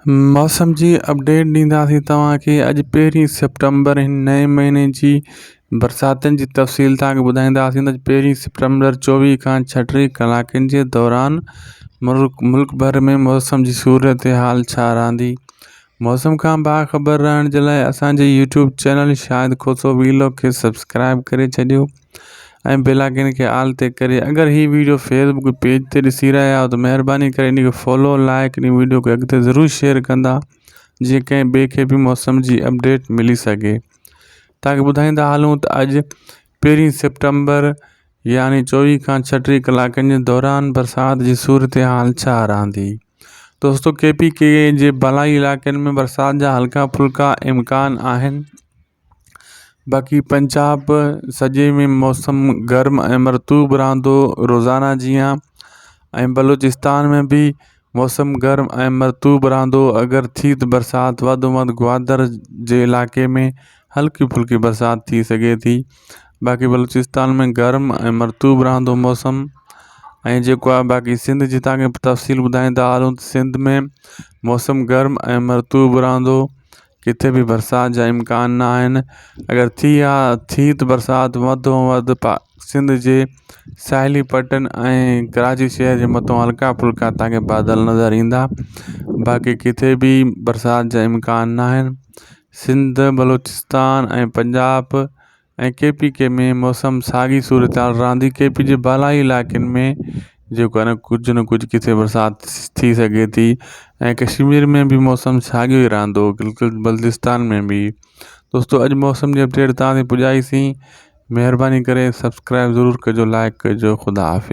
मौसम जी अपडेट ॾींदासीं तव्हांखे। अॼु 1 सितंबर हिन नए महीने जी बरसातुनि जी तफ़सील तव्हांखे ॿुधाईंदासीं। अॼु 1 सितंबर 24 खां 36 कलाकनि जे दौरान मुल्क भर में मौसम जी सूरत हाल छा रहंदी। मौसम खां बाख़बर रहण जे लाइ असांजे यूट्यूब चैनल शाहिद खोसो वीलॉग खे सब्सक्राइब करे छॾियो ऐं बेल आइकन खे ऑल ते करे। अगर ही वीडियो फेसबुक पेज ते ॾिसी रहिया आहियो त महिरबानी करे इन खे फॉलो लाइक इन वीडियो खे अॻिते ज़रूरु शेयर कंदा जीअं कंहिं ॿिए खे बि मौसम जी अपडेट मिली सघे। तव्हांखे ॿुधाईंदा हलूं त अॼु 1 सितंबर यानी 24 खां 36 कलाकनि जे दौरान बरसात जी सूरत हाल छा रहंदी। दोस्तों, KPK जे भलाई इलाइक़नि में बरसात जा हल्का फुल्का इम्कान आहिनि। बाक़ी पंजाब सॼे में मौसम गर्म ऐं मरतूब रहंदो रोज़ाना जीअं, ऐं बलूचिस्तान में भी मौसम गर्म ऐं मरतूब रहंदो। अगर थी त बरसात वधि में वधि ग्वादर जे इलाइक़े में हल्की फुल्की बरसात थी सघे थी। बाक़ी बलूचिस्तान में गर्म ऐं मरतूब रहंदो मौसम। ऐं जेको आहे बाक़ी सिंध जी तव्हांखे तफ़सील ॿुधाईंदा हलूं त सिंध में मौसम गर्म ऐं मरतूब रहंदो, किथे भी बरसात जा इम्कान न आहिनि। अगर थी त बरसात वधि में वधि सिंध जे साहिली पटनि ऐं कराची शहर जे मथां हल्का फुल्का तव्हांखे बादल नज़र ईंदा। बाक़ी किथे भी बरसात जा इम्कान न आहिनि। सिंध, बलूचिस्तान ऐं पंजाब ऐं KPK में मौसम साॻी सूरत हाल रहंदी। KP जे भलाई इलाइक़नि में जेको आहे न कुझु न कुझु किथे बरसात थी सघे थी। ऐं कश्मीर में भी मौसम साॻियो ई रहंदो, बिल्कुलु बल्तिस्तान में भी। दोस्तों, अॼु मौसम जी अपडेट तव्हां ते पुॼाईसीं। महिरबानी करे सब्सक्राइब ज़रूरु कजो, लाइक कजो। ख़ुदा हाफ़िज़।